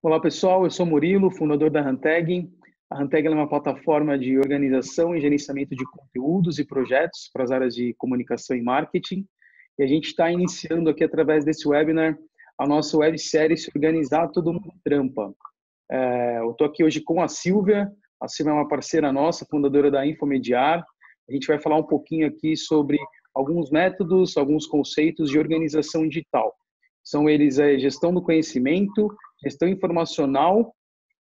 Olá pessoal, eu sou Murilo, fundador da Hanteg. A Hanteg é uma plataforma de organização e gerenciamento de conteúdos e projetos para as áreas de comunicação e marketing. E a gente está iniciando aqui através desse webinar a nossa websérie Se Organizar Todo Mundo Trampa. Eu estou aqui hoje com a Silvia. A Silvia é uma parceira nossa, fundadora da Infomediar. A gente vai falar um pouquinho aqui sobre alguns métodos, alguns conceitos de organização digital. São eles a gestão do conhecimento, gestão informacional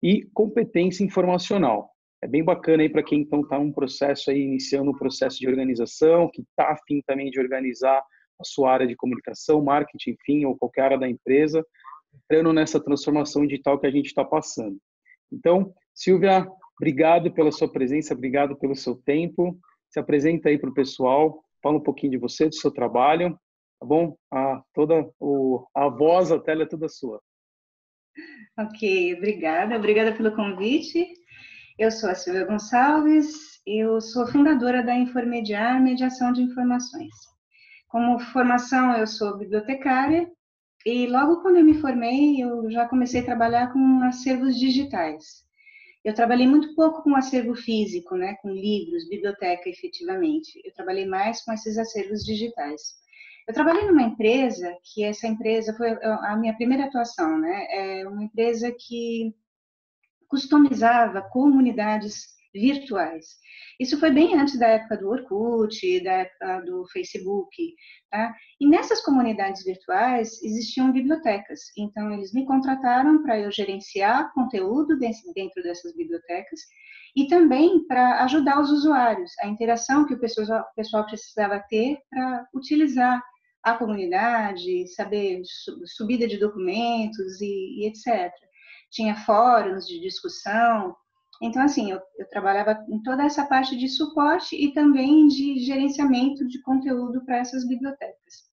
e competência informacional. É bem bacana aí para quem então está num processo aí, iniciando um processo de organização, que está afim também de organizar a sua área de comunicação, marketing, enfim, ou qualquer área da empresa, entrando nessa transformação digital que a gente está passando. Então, Silvia, obrigado pela sua presença, obrigado pelo seu tempo. Se apresenta aí para o pessoal, fala um pouquinho de você, do seu trabalho, tá bom? A voz, a tela é toda sua. Ok, obrigada pelo convite. Eu sou a Silvia Gonçalves, eu sou fundadora da Infomediar Mediação de Informações. Como formação, eu sou bibliotecária e logo quando eu me formei, eu já comecei a trabalhar com acervos digitais. Eu trabalhei muito pouco com acervo físico, né, com livros, biblioteca, efetivamente. Eu trabalhei mais com esses acervos digitais. Eu trabalhei numa empresa, que essa empresa foi a minha primeira atuação, né? É uma empresa que customizava comunidades virtuais. Isso foi bem antes da época do Orkut, da época do Facebook, tá? E nessas comunidades virtuais existiam bibliotecas. Então, eles me contrataram para eu gerenciar conteúdo dentro dessas bibliotecas e também para ajudar os usuários, a interação que o pessoal precisava ter para utilizar a comunidade, saber subida de documentos e etc. Tinha fóruns de discussão. Então, assim, eu trabalhava em toda essa parte de suporte e também de gerenciamento de conteúdo para essas bibliotecas.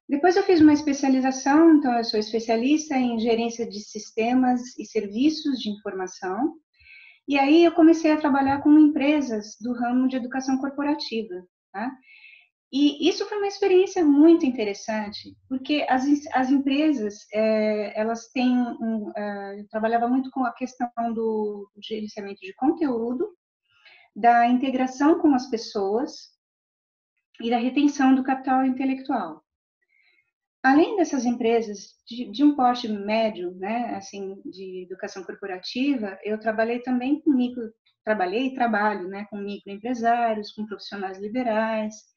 Depois eu fiz uma especialização, então eu sou especialista em gerência de sistemas e serviços de informação. E aí eu comecei a trabalhar com empresas do ramo de educação corporativa, tá? E isso foi uma experiência muito interessante, porque as empresas, elas têm, eu trabalhava muito com a questão do gerenciamento de conteúdo, da integração com as pessoas e da retenção do capital intelectual. Além dessas empresas de um porte médio, né, assim, de educação corporativa, eu trabalhei também com trabalhei e trabalho, né, com microempresários, com profissionais liberais.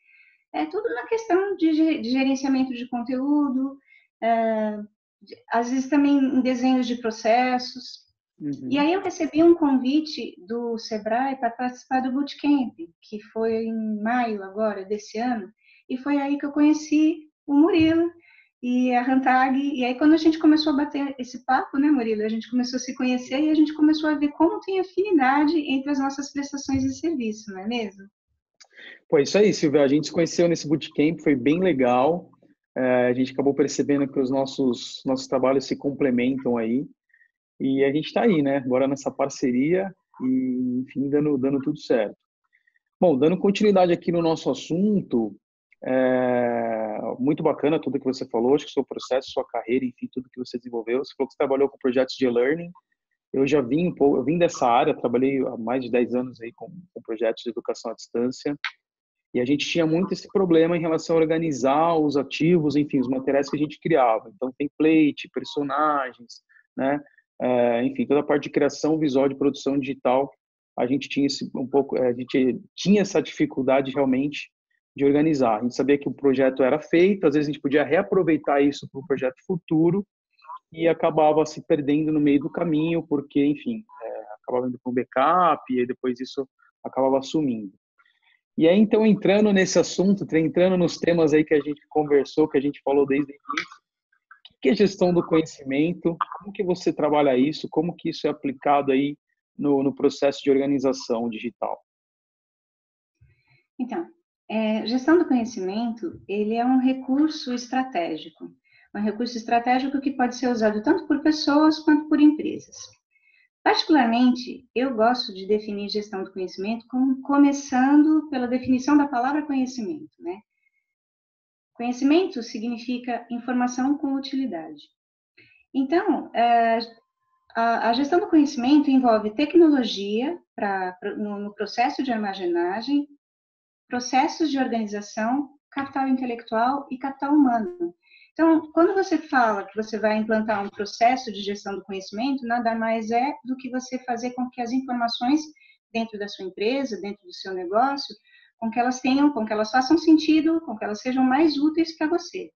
É tudo na questão de gerenciamento de conteúdo, às vezes também em desenhos de processos. Uhum. E aí eu recebi um convite do Sebrae para participar do Bootcamp, que foi em maio agora, desse ano, e foi aí que eu conheci o Murilo e a Hanteg. E aí quando a gente começou a bater esse papo, né, Murilo, a gente começou a se conhecer e a gente começou a ver como tem afinidade entre as nossas prestações de serviço, não é mesmo? Pô, isso aí, Silvia. A gente se conheceu nesse bootcamp, foi bem legal. A gente acabou percebendo que os nossos trabalhos se complementam aí. E a gente está aí, né? Agora nessa parceria e, enfim, dando tudo certo. Bom, dando continuidade aqui no nosso assunto, muito bacana tudo que você falou, acho que o seu processo, sua carreira, enfim, tudo que você desenvolveu. Você falou que você trabalhou com projetos de e-learning. Eu já vim eu vim dessa área, trabalhei há mais de 10 anos aí com projetos de educação à distância. E a gente tinha muito esse problema em relação a organizar os ativos, enfim, os materiais que a gente criava. Então, template, personagens, né? Enfim, toda a parte de criação visual, de produção digital, a gente tinha a gente tinha essa dificuldade realmente de organizar. A gente sabia que o projeto era feito, às vezes a gente podia reaproveitar isso para um projeto futuro e acabava se perdendo no meio do caminho, porque, enfim, acabava indo para um backup e aí depois isso acabava sumindo. E aí, então, entrando nesse assunto, entrando nos temas aí que a gente conversou, que a gente falou desde o início, o que é gestão do conhecimento? Como que você trabalha isso? Como que isso é aplicado aí no processo de organização digital? Então, gestão do conhecimento, ele é um recurso estratégico que pode ser usado tanto por pessoas quanto por empresas. Particularmente, eu gosto de definir gestão do conhecimento começando pela definição da palavra conhecimento, né? Conhecimento significa informação com utilidade. Então, A gestão do conhecimento envolve tecnologia no processo de armazenagem, processos de organização, capital intelectual e capital humano. Então, quando você fala que você vai implantar um processo de gestão do conhecimento, nada mais é do que você fazer com que as informações dentro da sua empresa, dentro do seu negócio, com que elas façam sentido, com que elas sejam mais úteis para você.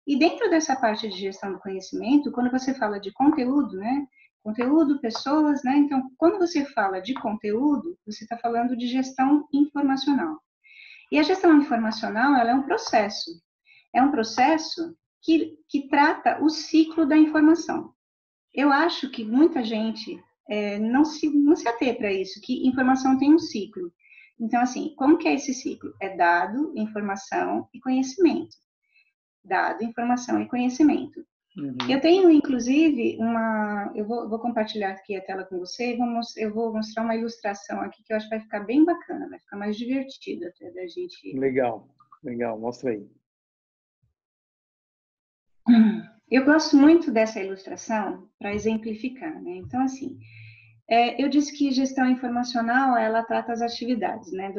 E dentro dessa parte de gestão do conhecimento, quando você fala de conteúdo, né? Conteúdo, pessoas, né? Então, quando você fala de conteúdo, você está falando de gestão informacional. E a gestão informacional, ela é um processo. É um processo que trata o ciclo da informação. Eu acho que muita gente não se atém para isso, que informação tem um ciclo. Então, assim, como que é esse ciclo? É dado, informação e conhecimento. Dado, informação e conhecimento. Uhum. Eu tenho, inclusive, eu vou compartilhar aqui a tela com você, eu vou mostrar uma ilustração aqui que eu acho que vai ficar bem bacana, vai ficar mais divertido até da gente... Legal, legal, mostra aí. Eu gosto muito dessa ilustração para exemplificar, né? Então, assim, eu disse que gestão informacional, ela trata as atividades, né?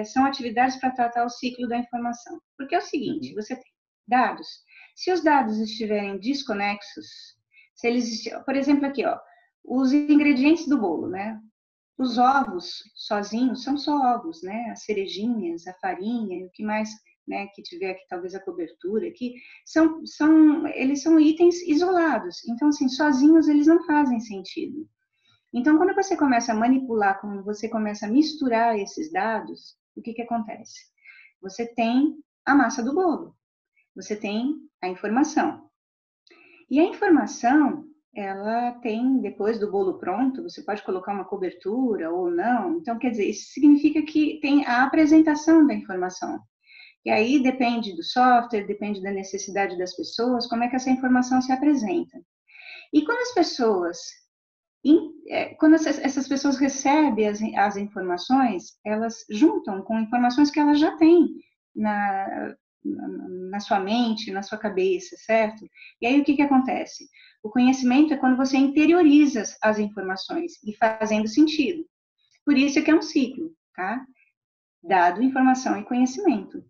São atividades para tratar o ciclo da informação. Porque é o seguinte, você tem dados, se os dados estiverem desconexos, se eles, por exemplo, aqui, ó, os ingredientes do bolo, né? Os ovos sozinhos são só ovos, né? As cerejinhas, a farinha, o que mais, né, que tiver aqui, talvez a cobertura aqui, eles são itens isolados. Então, assim, sozinhos eles não fazem sentido. Então, quando você começa a manipular, quando você começa a misturar esses dados, o que acontece? Você tem a massa do bolo, você tem a informação. E a informação, ela tem, depois do bolo pronto, você pode colocar uma cobertura ou não. Então, quer dizer, isso significa que tem a apresentação da informação. E aí depende do software, depende da necessidade das pessoas, como é que essa informação se apresenta. E quando essas pessoas recebem as informações, elas juntam com informações que elas já têm na sua mente, na sua cabeça, certo? E aí o que acontece? O conhecimento é quando você interioriza as informações e fazendo sentido. Por isso é que é um ciclo, tá? Dado, informação e conhecimento.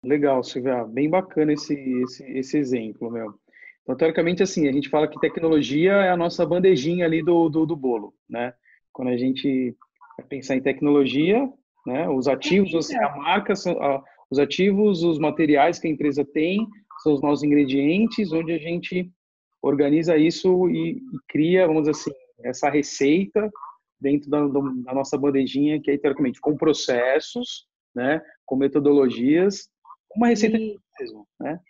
Legal, Silvia, bem bacana esse exemplo, meu. Então, teoricamente, assim, a gente fala que tecnologia é a nossa bandejinha ali do bolo, né? Quando a gente vai pensar em tecnologia, né, os ativos, assim, a marca, os ativos, os materiais que a empresa tem, são os nossos ingredientes, onde a gente organiza isso e cria, vamos dizer assim, essa receita dentro da nossa bandejinha, que é, teoricamente, com processos, né, com metodologias, uma receita mesmo, né?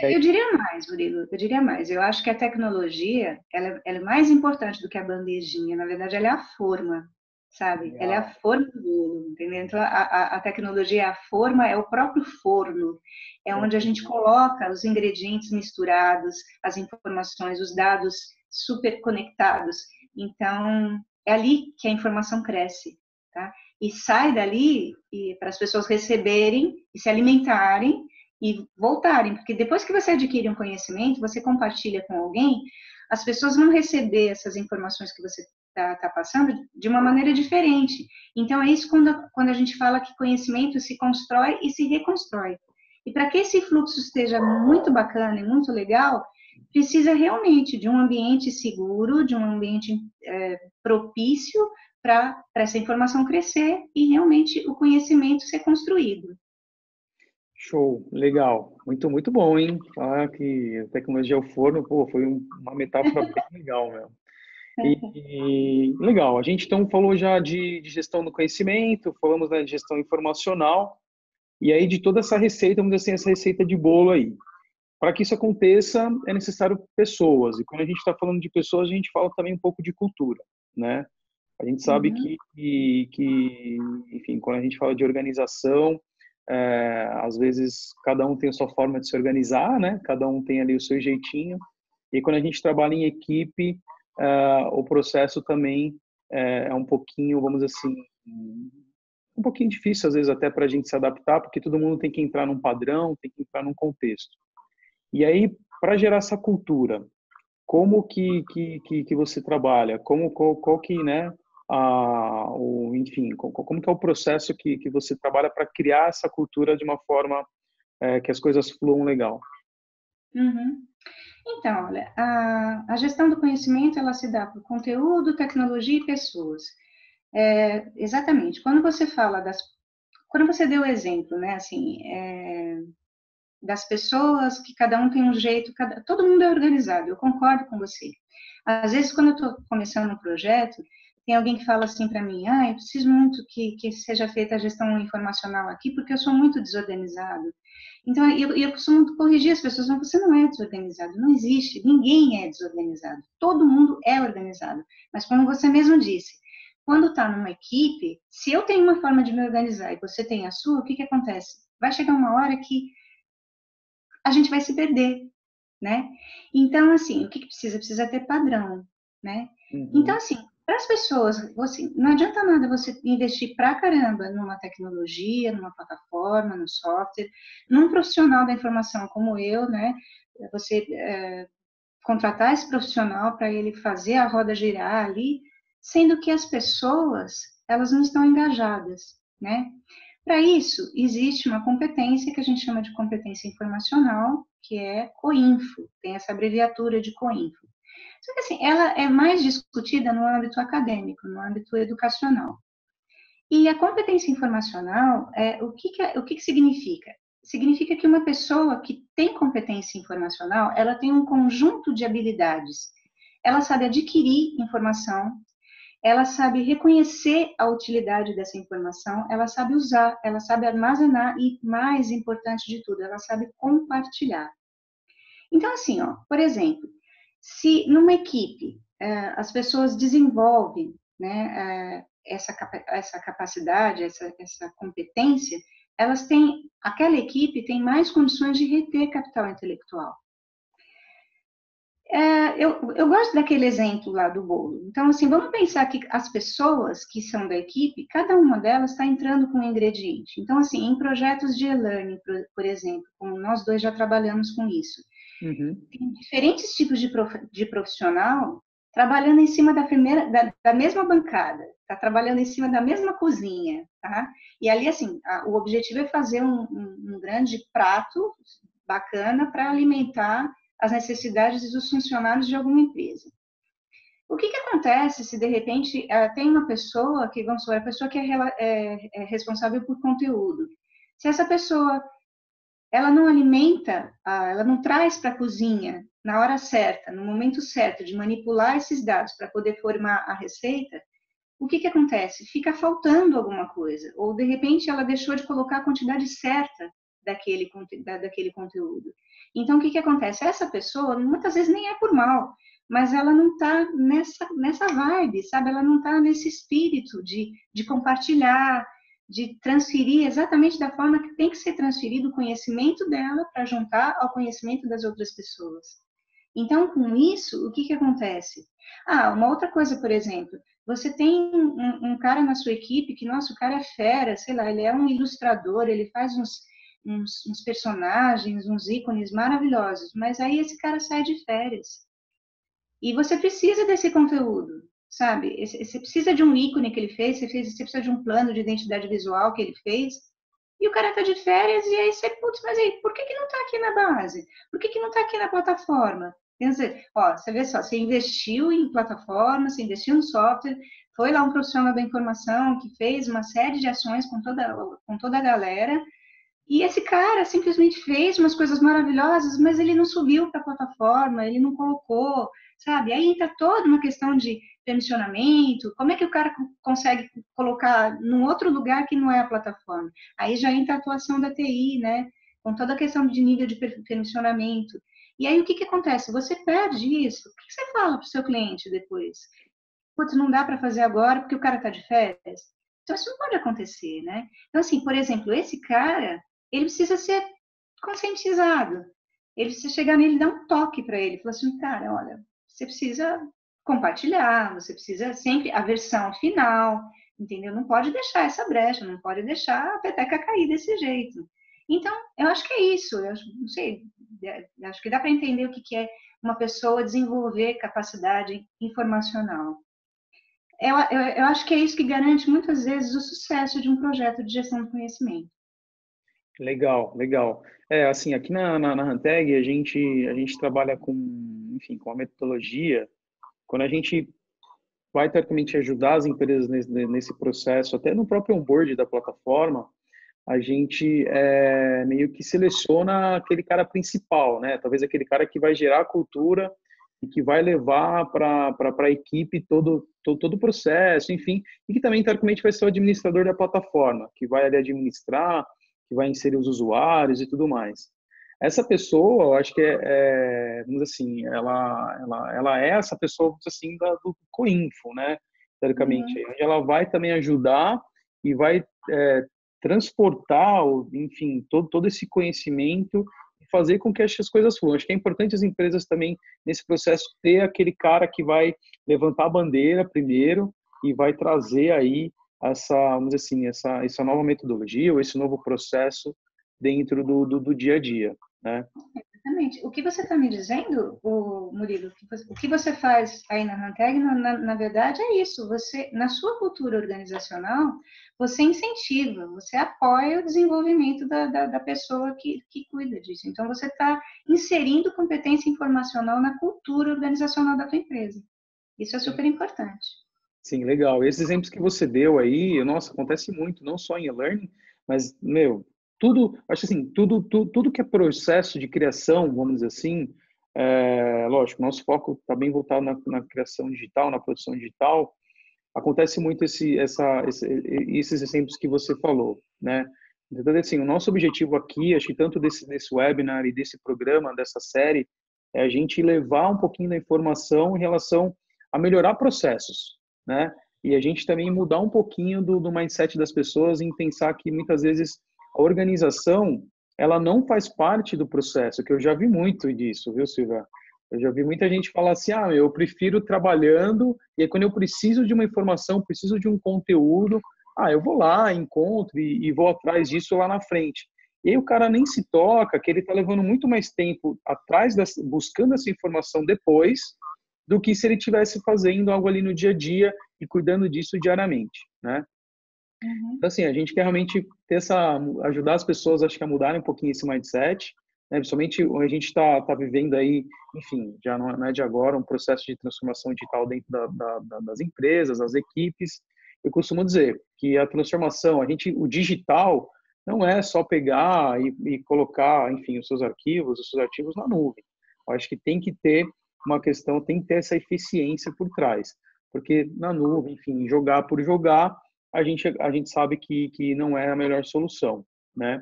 Eu diria mais, Murilo, eu diria mais. Eu acho que a tecnologia, ela é mais importante do que a bandejinha. Na verdade, ela é a forma, sabe? Ela é a forma do bolo, entendeu? Então, a tecnologia é a forma, é o próprio forno. É onde a gente coloca os ingredientes misturados, as informações, os dados super conectados. Então, é ali que a informação cresce, tá? E sai dali para as pessoas receberem e se alimentarem e voltarem, porque depois que você adquire um conhecimento, você compartilha com alguém, as pessoas vão receber essas informações que você está passando de uma maneira diferente. Então, é isso quando a gente fala que conhecimento se constrói e se reconstrói. E para que esse fluxo esteja muito bacana e muito legal, precisa realmente de um ambiente seguro, de um ambiente propício para essa informação crescer e realmente o conhecimento ser construído. Show, legal. Muito, muito bom, hein? Falar que a tecnologia é o forno, pô, foi uma metáfora bem legal, meu. E legal, a gente então falou já de gestão do conhecimento, falamos, né, de gestão informacional, e aí de toda essa receita, vamos dizer assim, essa receita de bolo aí. Para que isso aconteça, é necessário pessoas, e quando a gente está falando de pessoas, a gente fala também um pouco de cultura, né? A gente sabe enfim, quando a gente fala de organização, às vezes cada um tem a sua forma de se organizar, né? Cada um tem ali o seu jeitinho. E quando a gente trabalha em equipe, o processo também é um pouquinho, vamos dizer assim, um pouquinho difícil às vezes até para a gente se adaptar, porque todo mundo tem que entrar num padrão, tem que entrar num contexto. E aí, para gerar essa cultura, como que você trabalha? Qual que, né, enfim, como que é o processo que você trabalha para criar essa cultura de uma forma que as coisas fluam legal? Uhum. Então, olha, a gestão do conhecimento, ela se dá por conteúdo, tecnologia e pessoas. Exatamente. Quando você deu o exemplo, né, assim, das pessoas que cada um tem um jeito, todo mundo é organizado, eu concordo com você. Às vezes, quando eu estou começando um projeto, tem alguém que fala assim para mim, eu preciso muito que seja feita a gestão informacional aqui, porque eu sou muito desorganizado. Então, eu costumo corrigir as pessoas, mas você não é desorganizado, não existe, ninguém é desorganizado, todo mundo é organizado. Mas como você mesmo disse, quando está numa equipe, se eu tenho uma forma de me organizar e você tem a sua, o que acontece? Vai chegar uma hora que a gente vai se perder, né? Então, assim, o que precisa? Precisa ter padrão, né? Então, Uhum. assim, para as pessoas, não adianta nada você investir pra caramba numa tecnologia, numa plataforma, no software, num profissional da informação como eu, né? Você contratar esse profissional para ele fazer a roda girar ali, sendo que as pessoas, elas não estão engajadas, né? Para isso, existe uma competência que a gente chama de competência informacional, que é COINFO, tem essa abreviatura de COINFO. Só que assim, ela é mais discutida no âmbito acadêmico, no âmbito educacional. E a competência informacional, o que significa? Significa que uma pessoa que tem competência informacional, ela tem um conjunto de habilidades. Ela sabe adquirir informação, ela sabe reconhecer a utilidade dessa informação, ela sabe usar, ela sabe armazenar e, mais importante de tudo, ela sabe compartilhar. Então, assim, ó, por exemplo, se numa equipe as pessoas desenvolvem, né, essa capacidade, essa competência, aquela equipe tem mais condições de reter capital intelectual. Eu gosto daquele exemplo lá do bolo. Então, assim, vamos pensar que as pessoas que são da equipe, cada uma delas está entrando com um ingrediente. Então, assim, em projetos de e-learning, por exemplo, como nós dois já trabalhamos com isso, Uhum. tem diferentes tipos de profissional trabalhando em cima da mesma bancada, tá trabalhando em cima da mesma cozinha, tá? E ali, assim, o objetivo é fazer um grande prato bacana para alimentar as necessidades dos funcionários de alguma empresa. O que acontece se, de repente, tem uma pessoa que, vamos supor, a pessoa que é responsável por conteúdo. Se essa pessoa ela não alimenta, ela não traz para a cozinha na hora certa, no momento certo, de manipular esses dados para poder formar a receita, o que acontece? Fica faltando alguma coisa, ou de repente ela deixou de colocar a quantidade certa daquele conteúdo. Então, o que acontece? Essa pessoa, muitas vezes nem é por mal, mas ela não está nessa vibe, sabe? Ela não está nesse espírito de compartilhar, de transferir exatamente da forma que tem que ser transferido o conhecimento dela para juntar ao conhecimento das outras pessoas. Então, com isso, o que acontece? Uma outra coisa, por exemplo, você tem um cara na sua equipe que, nossa, o cara é fera, sei lá, ele é um ilustrador, ele faz uns personagens, uns ícones maravilhosos, mas aí esse cara sai de férias. E você precisa desse conteúdo, sabe? Você precisa de um ícone que ele fez, você precisa de um plano de identidade visual que ele fez, e o cara tá de férias, e aí você, putz, mas aí, por que não tá aqui na base? Por que não tá aqui na plataforma? Quer dizer, ó, você vê só, você investiu em plataforma, você investiu no software, foi lá um profissional da informação que fez uma série de ações com toda a galera, e esse cara simplesmente fez umas coisas maravilhosas, mas ele não subiu para a plataforma, ele não colocou, sabe? Aí entra toda uma questão de permissionamento, como é que o cara consegue colocar num outro lugar que não é a plataforma? Aí já entra a atuação da TI, né? Com toda a questão de nível de permissionamento. E aí o que acontece? Você perde isso. O que você fala para o seu cliente depois? Putz, não dá para fazer agora porque o cara está de férias. Então, isso não pode acontecer, né? Então, assim, por exemplo, esse cara, ele precisa ser conscientizado. Ele precisa chegar nele e dar um toque para ele. Falar assim, cara, olha, você precisa compartilhar, você precisa sempre a versão final, entendeu? Não pode deixar essa brecha, não pode deixar a peteca cair desse jeito. Então, eu acho que é isso. Eu não sei, acho que dá para entender o que é uma pessoa desenvolver capacidade informacional. Eu acho que é isso que garante muitas vezes o sucesso de um projeto de gestão do conhecimento. Legal, legal. Assim, aqui na Hanteg, a gente trabalha com, enfim, com a metodologia. Quando a gente vai, teoricamente, ajudar as empresas nesse processo, até no próprio onboard da plataforma, a gente meio que seleciona aquele cara principal, né? Talvez aquele cara que vai gerar a cultura e que vai levar para a equipe todo o processo, enfim, e que também, teoricamente, vai ser o administrador da plataforma, que vai ali administrar, que vai inserir os usuários e tudo mais. Essa pessoa, eu acho que vamos dizer assim, ela é essa pessoa, vamos dizer assim, do Coinfo, né? Teoricamente, Uhum. onde ela vai também ajudar e vai transportar, enfim, todo esse conhecimento e fazer com que as coisas fluam. Acho que é importante as empresas também, nesse processo, ter aquele cara que vai levantar a bandeira primeiro e vai trazer aí vamos dizer assim, essa nova metodologia ou esse novo processo dentro do dia a dia, né? Exatamente. O que você está me dizendo, Murilo, o que você faz aí na Hanteg, na verdade, é isso. Você, na sua cultura organizacional, você incentiva, você apoia o desenvolvimento da pessoa que cuida disso. Então, você está inserindo competência informacional na cultura organizacional da tua empresa. Isso é super importante. Sim, legal. Esses exemplos que você deu aí, nossa, acontece muito, não só em e-learning, mas, meu, tudo, acho assim, tudo que é processo de criação, vamos dizer assim, lógico, nosso foco está bem voltado na criação digital, na produção digital, acontece muito esses exemplos que você falou, né? Então, assim, o nosso objetivo aqui, acho que tanto desse webinar e desse programa, dessa série, é a gente levar um pouquinho da informação em relação a melhorar processos, né? E a gente também mudar um pouquinho do mindset das pessoas em pensar que muitas vezes a organização, ela não faz parte do processo, que eu já vi muito disso, viu, Silvia? Eu já vi muita gente falar assim, eu prefiro trabalhando, e aí quando eu preciso de uma informação, preciso de um conteúdo, eu vou lá, encontro e vou atrás disso lá na frente. E aí o cara nem se toca, que ele está levando muito mais tempo buscando essa informação depois, do que se ele estivesse fazendo algo ali no dia a dia e cuidando disso diariamente, né? Uhum. Então, assim, a gente quer realmente ajudar as pessoas, acho que a mudarem um pouquinho esse mindset, né? Principalmente a gente está vivendo aí, enfim, já não é de agora, um processo de transformação digital dentro das empresas, das equipes. Eu costumo dizer que a transformação, o digital não é só pegar e colocar, enfim, os seus arquivos na nuvem. Eu acho que tem que ter uma questão, tem que ter essa eficiência por trás, porque na nuvem, enfim, jogar por jogar, a gente sabe que não é a melhor solução, né?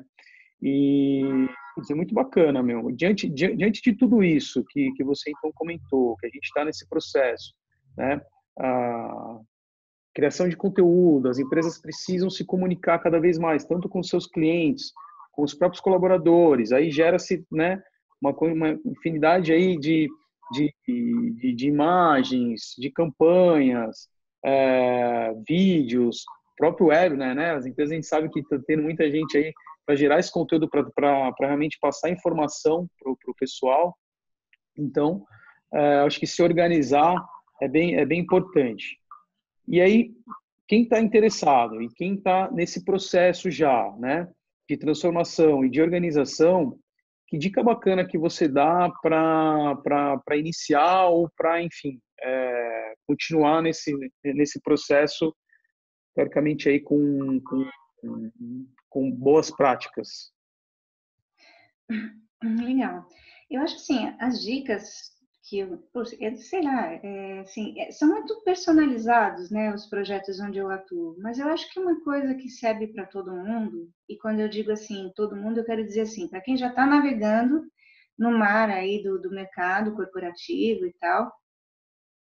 E isso é muito bacana, meu. Diante de tudo isso que você então comentou, que a gente está nesse processo, né? A criação de conteúdo, as empresas precisam se comunicar cada vez mais, tanto com seus clientes, com os próprios colaboradores. Aí gera-se, né? Uma infinidade aí de imagens, de campanhas, vídeos, próprio web, né? As empresas, a gente sabe que está tendo muita gente aí para gerar esse conteúdo para realmente passar informação para o pessoal. Então, acho que se organizar é bem importante. E aí, quem está interessado e quem está nesse processo já, né, de transformação e de organização, que dica bacana que você dá para iniciar ou para, enfim, continuar nesse processo, teoricamente, aí com boas práticas? Legal. Eu acho assim, as dicas que sei lá, assim, são muito personalizados, né, os projetos onde eu atuo, mas eu acho que uma coisa que serve para todo mundo, e quando eu digo assim, todo mundo, eu quero dizer assim, para quem já está navegando no mar aí do mercado corporativo e tal,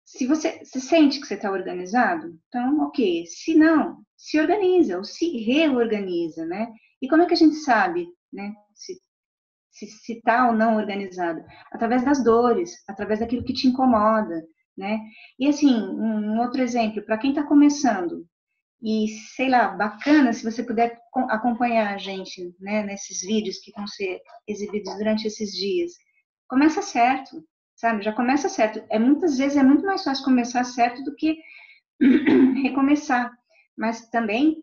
se você se sente que você está organizado, então, ok. Se não, se organiza ou se reorganiza, né? E como é que a gente sabe, né, se está ou não organizado? Através das dores, através daquilo que te incomoda, né? E assim, um outro exemplo, para quem está começando, e sei lá, bacana se você puder acompanhar a gente, né, nesses vídeos que vão ser exibidos durante esses dias. Começa certo, sabe? Já começa certo. Muitas vezes é muito mais fácil começar certo do que recomeçar, mas também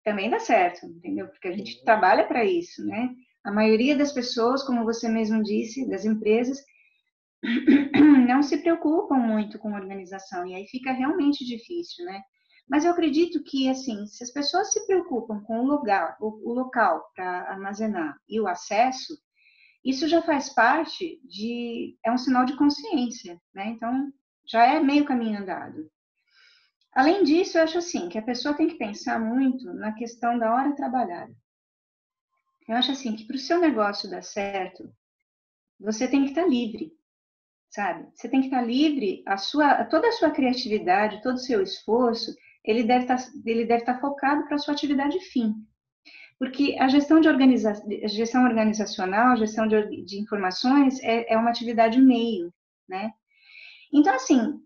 dá certo, entendeu? Porque a gente trabalha para isso, né? A maioria das pessoas, como você mesmo disse, das empresas, não se preocupam muito com organização, e aí fica realmente difícil, né? Mas eu acredito que, assim, se as pessoas se preocupam com o local para armazenar e o acesso, isso já faz parte é um sinal de consciência, né? Então, já é meio caminho andado. Além disso, eu acho assim, que a pessoa tem que pensar muito na questão da hora trabalhada. Eu acho assim, que para o seu negócio dar certo, você tem que estar livre, sabe? Você tem que estar livre, toda a sua criatividade, todo o seu esforço, ele deve estar focado para a sua atividade fim. Porque a gestão gestão organizacional, a gestão de informações é uma atividade meio, né? Então, assim,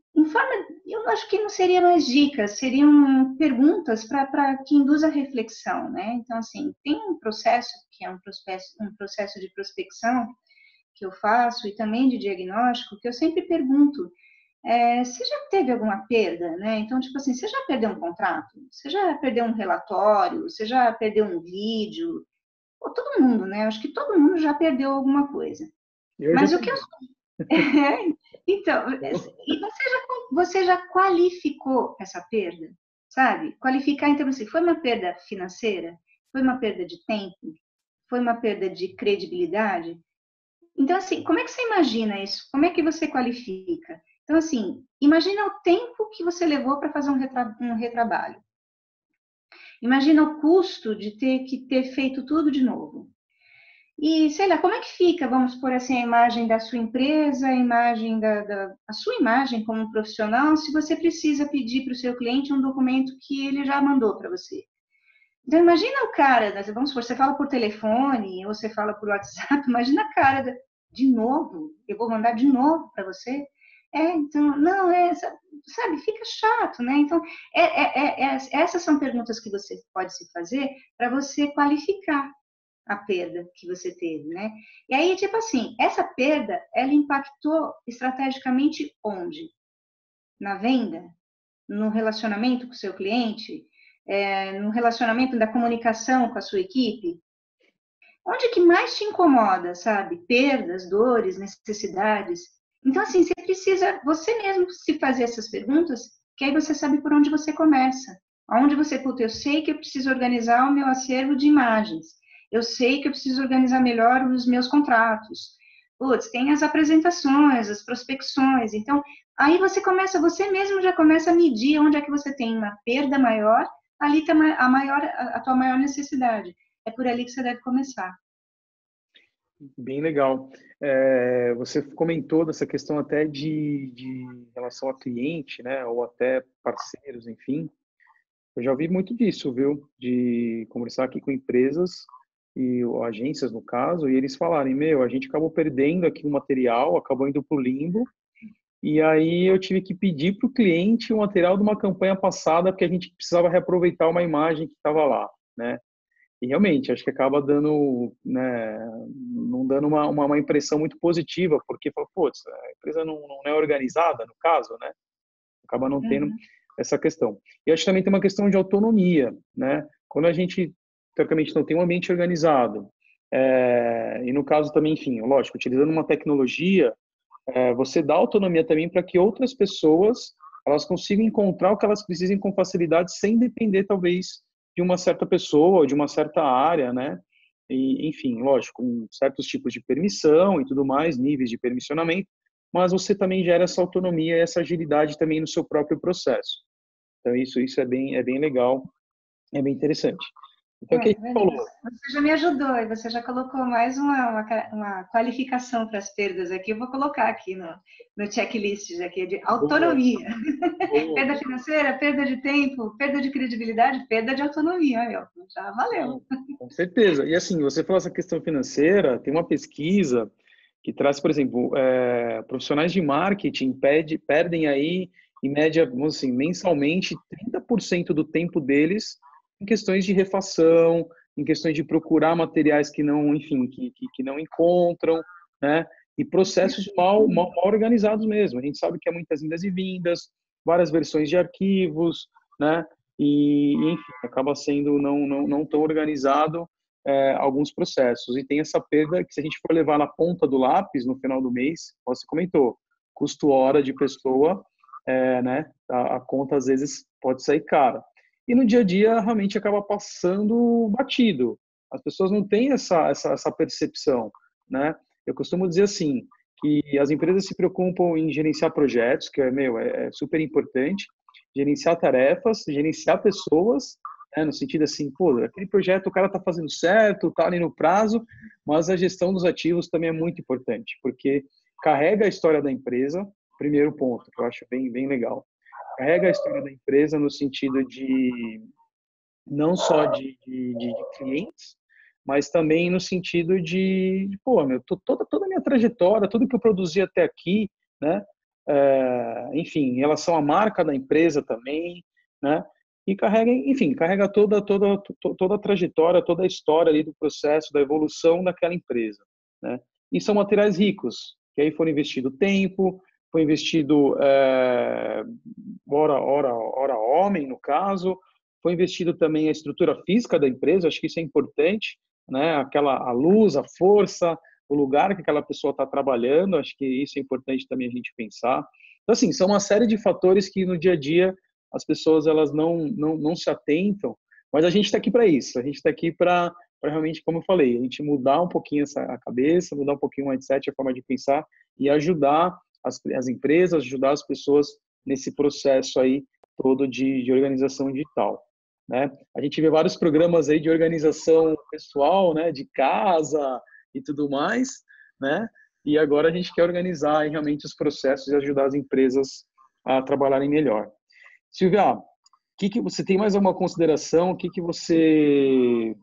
eu acho que não seriam mais dicas, seriam perguntas para que induz a reflexão, né? Então, assim, tem um processo que é um processo de prospecção que eu faço e também de diagnóstico, que eu sempre pergunto, você já teve alguma perda, né? Então, tipo assim, você já perdeu um contrato? Você já perdeu um relatório? Você já perdeu um vídeo? Ou todo mundo, né? Acho que todo mundo já perdeu alguma coisa. Eu já Mas o que eu... perdi. Então, e você já qualificou essa perda, sabe? Qualificar, então, assim, foi uma perda financeira? Foi uma perda de tempo? Foi uma perda de credibilidade? Então, assim, como é que você imagina isso? Como é que você qualifica? Então, assim, imagina o tempo que você levou para fazer um retrabalho. Imagina o custo de ter que ter feito tudo de novo. E, sei lá, como é que fica, vamos por assim, a imagem da sua empresa, a imagem a sua imagem como profissional, se você precisa pedir para o seu cliente um documento que ele já mandou para você. Então, imagina o cara, vamos supor, você fala por telefone ou você fala por WhatsApp, imagina a cara de novo, eu vou mandar de novo para você. Então, não, sabe, fica chato, né? Então, essas são perguntas que você pode se fazer para você qualificar a perda que você teve, né? E aí, tipo assim, essa perda, ela impactou estrategicamente onde? Na venda? No relacionamento com o seu cliente? No relacionamento da comunicação com a sua equipe? Onde que mais te incomoda, sabe? Perdas, dores, necessidades. Então, assim, você precisa, você mesmo se fazer essas perguntas, que aí você sabe por onde você começa. Onde você, puta, eu sei que eu preciso organizar o meu acervo de imagens. Eu sei que eu preciso organizar melhor os meus contratos. Putz, tem as apresentações, as prospecções. Então, aí você mesmo já começa a medir onde é que você tem uma perda maior, ali está a tua maior necessidade. É por ali que você deve começar. Bem legal. Você comentou dessa questão até de relação a cliente, né, ou até parceiros, enfim. Eu já ouvi muito disso, viu? De conversar aqui com empresas ou agências, no caso, e eles falarem, meu, a gente acabou perdendo aqui o material, acabou indo para o limbo, e aí eu tive que pedir para o cliente o material de uma campanha passada, porque a gente precisava reaproveitar uma imagem que estava lá, né? E realmente, acho que acaba dando, né, não dando uma impressão muito positiva, porque, putz, a empresa não é organizada, no caso, né? Acaba não tendo Uhum. essa questão. E acho que também tem uma questão de autonomia, né? Quando a gente, teoricamente, não tem um ambiente organizado, e no caso também, enfim, lógico, utilizando uma tecnologia, você dá autonomia também para que outras pessoas elas consigam encontrar o que elas precisem com facilidade, sem depender, talvez, de uma certa pessoa ou de uma certa área, né? E, enfim, lógico, com certos tipos de permissão e tudo mais, níveis de permissionamento, mas você também gera essa autonomia e essa agilidade também no seu próprio processo. Então, isso é bem legal, é bem interessante. Então, o que a gente falou? Você já me ajudou e você já colocou mais uma qualificação para as perdas aqui. Eu vou colocar aqui no checklist aqui de Boa, autonomia. boa, Perda boa. financeira, perda de tempo, perda de credibilidade, perda de autonomia, meu. Já valeu. Não, com certeza. E assim, você falou essa questão financeira, tem uma pesquisa que traz, por exemplo, profissionais de marketing perdem aí, em média, vamos assim, mensalmente, 30% do tempo deles em questões de refação, em questões de procurar materiais que não, enfim, que não encontram, né? e processos mal organizados mesmo. A gente sabe que há muitas indas e vindas, várias versões de arquivos, né? E enfim, acaba sendo não tão organizado alguns processos. E tem essa perda que, se a gente for levar na ponta do lápis no final do mês, você comentou, custo hora de pessoa, né? A conta às vezes pode sair cara. E no dia a dia realmente acaba passando batido. As pessoas não têm essa percepção, né? Eu costumo dizer assim, que as empresas se preocupam em gerenciar projetos, que é super importante, gerenciar tarefas, gerenciar pessoas, né, no sentido assim, pô, aquele projeto o cara está fazendo certo, está ali no prazo, mas a gestão dos ativos também é muito importante, porque carrega a história da empresa, primeiro ponto, que eu acho bem legal. Carrega a história da empresa no sentido de não só de clientes, mas também no sentido pô, toda a minha trajetória, tudo que eu produzi até aqui, né? Enfim, em relação à marca da empresa também, né? E carrega toda a trajetória, toda a história ali do processo, da evolução daquela empresa, né? E são materiais ricos, que aí foram investido tempo, foi investido hora homem, no caso, foi investido também a estrutura física da empresa, acho que isso é importante, né? A luz, a força, o lugar que aquela pessoa está trabalhando, acho que isso é importante também a gente pensar. Então, assim, são uma série de fatores que no dia a dia as pessoas elas não se atentam, mas a gente está aqui para isso, a gente está aqui para realmente, como eu falei, a gente mudar um pouquinho a cabeça, mudar um pouquinho o mindset, a forma de pensar e ajudar as empresas, ajudar as pessoas nesse processo aí todo de organização digital, né? A gente vê vários programas aí de organização pessoal, né, de casa e tudo mais, né? E agora a gente quer organizar aí realmente os processos e ajudar as empresas a trabalharem melhor. Silvia, que você tem mais alguma consideração? O que você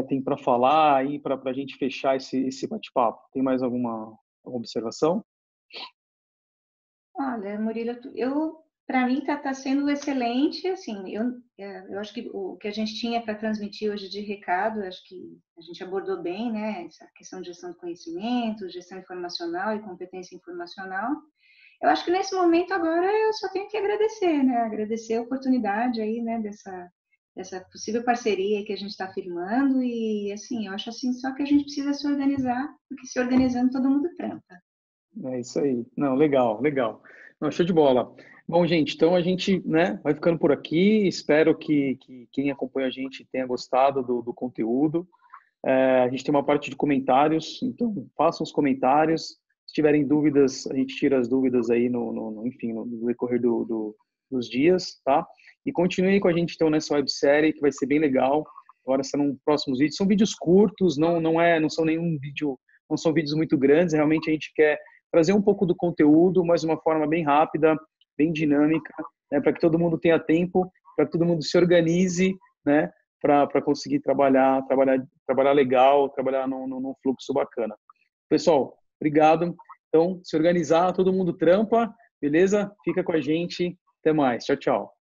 tem para falar aí para a gente fechar esse bate-papo? Tem mais alguma observação? Olha, Murilo, para mim tá sendo excelente, assim, eu acho que o que a gente tinha para transmitir hoje de recado, acho que a gente abordou bem, né, essa questão de gestão de conhecimento, gestão informacional e competência informacional. Eu acho que nesse momento agora eu só tenho que agradecer, né, agradecer a oportunidade aí, né, dessa possível parceria que a gente está firmando e, assim, eu acho assim, só que a gente precisa se organizar, porque se organizando todo mundo trampa. É isso aí. Não, legal, legal. Não, show de bola. Bom, gente, então a gente, né, vai ficando por aqui. Espero que quem acompanha a gente tenha gostado do conteúdo. A gente tem uma parte de comentários, então façam os comentários. Se tiverem dúvidas, a gente tira as dúvidas aí enfim, no decorrer dos dias, tá? E continuem com a gente então nessa websérie que vai ser bem legal. Agora serão próximos vídeos. São vídeos curtos, não são nenhum vídeo, não são vídeos muito grandes. Realmente a gente quer trazer um pouco do conteúdo, mas de uma forma bem rápida, bem dinâmica, né, para que todo mundo tenha tempo, para que todo mundo se organize, né, para conseguir trabalhar legal, trabalhar num fluxo bacana. Pessoal, obrigado. Então, se organizar, todo mundo trampa, beleza? Fica com a gente. Até mais. Tchau, tchau.